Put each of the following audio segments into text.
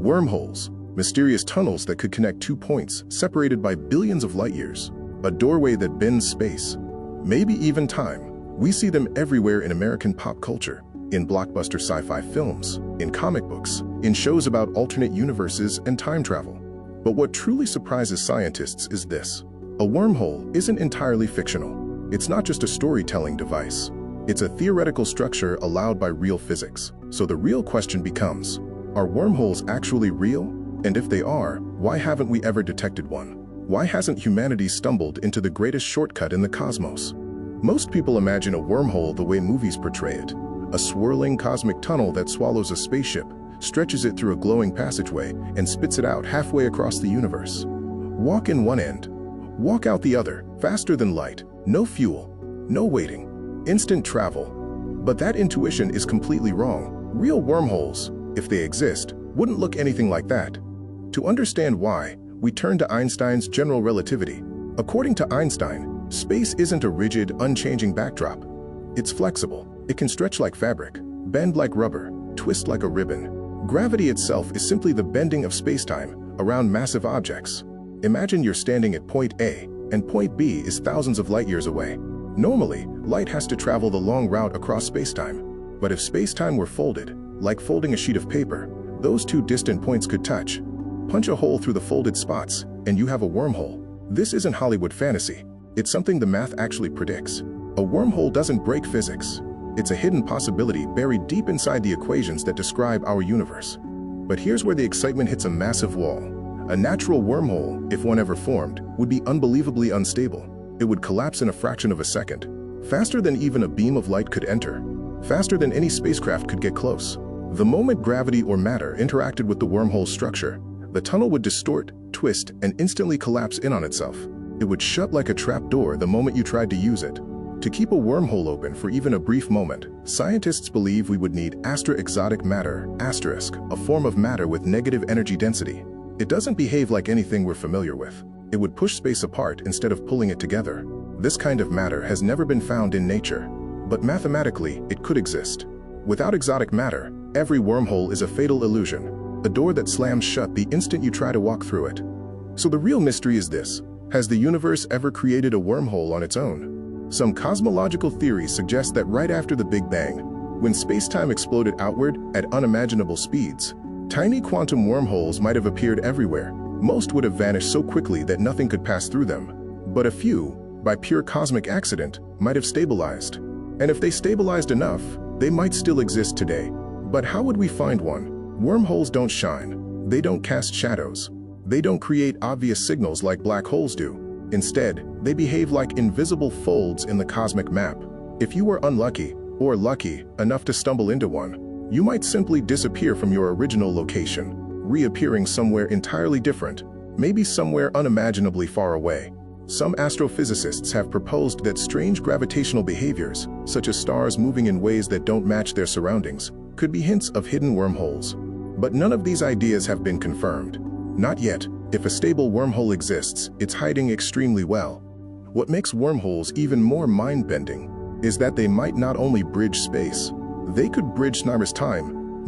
Wormholes, mysterious tunnels that could connect two points separated by billions of light years. A doorway that bends space, maybe even time. We see them everywhere in American pop culture, in blockbuster sci-fi films, in comic books, in shows about alternate universes and time travel. But what truly surprises scientists is this. A wormhole isn't entirely fictional. It's not just a storytelling device. It's a theoretical structure allowed by real physics. So the real question becomes, are wormholes actually real? And if they are, why haven't we ever detected one? Why hasn't humanity stumbled into the greatest shortcut in the cosmos? Most people imagine a wormhole the way movies portray it, a swirling cosmic tunnel that swallows a spaceship, stretches it through a glowing passageway, and spits it out halfway across the universe. Walk in one end, walk out the other, faster than light, no fuel, no waiting, instant travel. But that intuition is completely wrong. Real wormholes, if they exist, wouldn't look anything like that. To understand why, we turn to Einstein's general relativity. According to Einstein, space isn't a rigid, unchanging backdrop. It's flexible. It can stretch like fabric, bend like rubber, twist like a ribbon. Gravity itself is simply the bending of spacetime around massive objects. Imagine you're standing at point A, and point B is thousands of light years away. Normally, light has to travel the long route across spacetime. But if spacetime were folded, like folding a sheet of paper, those two distant points could touch. Punch a hole through the folded spots, and you have a wormhole. This isn't Hollywood fantasy. It's something the math actually predicts. A wormhole doesn't break physics. It's a hidden possibility buried deep inside the equations that describe our universe. But here's where the excitement hits a massive wall. A natural wormhole, if one ever formed, would be unbelievably unstable. It would collapse in a fraction of a second, faster than even a beam of light could enter, faster than any spacecraft could get close. The moment gravity or matter interacted with the wormhole structure, the tunnel would distort, twist, and instantly collapse in on itself. It would shut like a trap door the moment you tried to use it. To keep a wormhole open for even a brief moment, scientists believe we would need exotic matter, a form of matter with negative energy density. It doesn't behave like anything we're familiar with. It would push space apart instead of pulling it together. This kind of matter has never been found in nature, but mathematically, it could exist. Without exotic matter, every wormhole is a fatal illusion, a door that slams shut the instant you try to walk through it. So the real mystery is this: has the universe ever created a wormhole on its own? Some cosmological theories suggest that right after the Big Bang, when space-time exploded outward at unimaginable speeds, tiny quantum wormholes might have appeared everywhere. Most would have vanished so quickly that nothing could pass through them. But a few, by pure cosmic accident, might have stabilized. And if they stabilized enough, they might still exist today. But how would we find one? Wormholes don't shine. They don't cast shadows. They don't create obvious signals like black holes do. Instead, they behave like invisible folds in the cosmic map. If you were unlucky, or lucky, enough to stumble into one, you might simply disappear from your original location, reappearing somewhere entirely different, maybe somewhere unimaginably far away. Some astrophysicists have proposed that strange gravitational behaviors, such as stars moving in ways that don't match their surroundings, could be hints of hidden wormholes. But none of these ideas have been confirmed. Not yet. If a stable wormhole exists, it's hiding extremely well. What makes wormholes even more mind-bending is that they might not only bridge space, they could bridge time.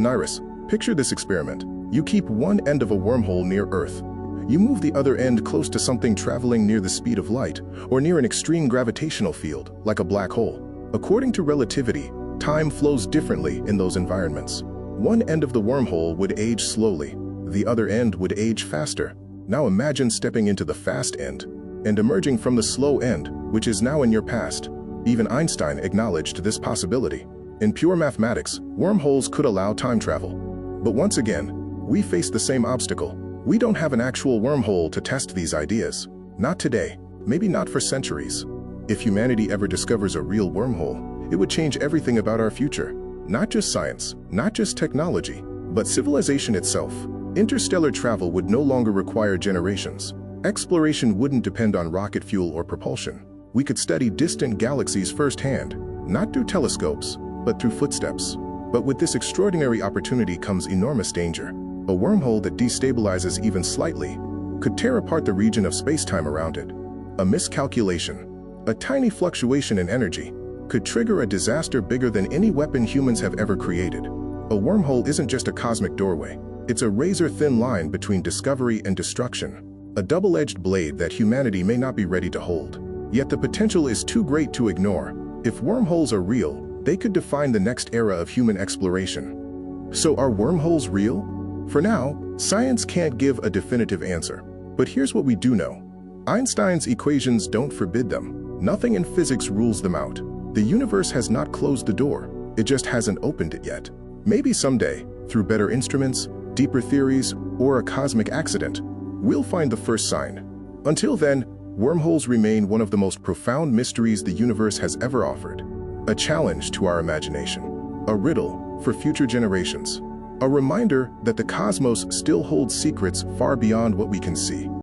Picture this experiment. You keep one end of a wormhole near Earth. You move the other end close to something traveling near the speed of light, or near an extreme gravitational field, like a black hole. According to relativity, time flows differently in those environments. One end of the wormhole would age slowly, the other end would age faster. Now imagine stepping into the fast end, and emerging from the slow end, which is now in your past. Even Einstein acknowledged this possibility. In pure mathematics, wormholes could allow time travel. But once again, we face the same obstacle. We don't have an actual wormhole to test these ideas. Not today, maybe not for centuries. If humanity ever discovers a real wormhole, it would change everything about our future. Not just science, not just technology, but civilization itself. Interstellar travel would no longer require generations. Exploration wouldn't depend on rocket fuel or propulsion. We could study distant galaxies firsthand, not through telescopes, but through footsteps. But with this extraordinary opportunity comes enormous danger. A wormhole that destabilizes even slightly could tear apart the region of space-time around it. A miscalculation, a tiny fluctuation in energy, could trigger a disaster bigger than any weapon humans have ever created. A wormhole isn't just a cosmic doorway. It's a razor-thin line between discovery and destruction, a double-edged blade that humanity may not be ready to hold. Yet the potential is too great to ignore. If wormholes are real, they could define the next era of human exploration. So are wormholes real? For now, science can't give a definitive answer. But here's what we do know. Einstein's equations don't forbid them. Nothing in physics rules them out. The universe has not closed the door. It just hasn't opened it yet. Maybe someday, through better instruments, deeper theories, or a cosmic accident, we'll find the first sign. Until then, wormholes remain one of the most profound mysteries the universe has ever offered. A challenge to our imagination. A riddle for future generations. A reminder that the cosmos still holds secrets far beyond what we can see.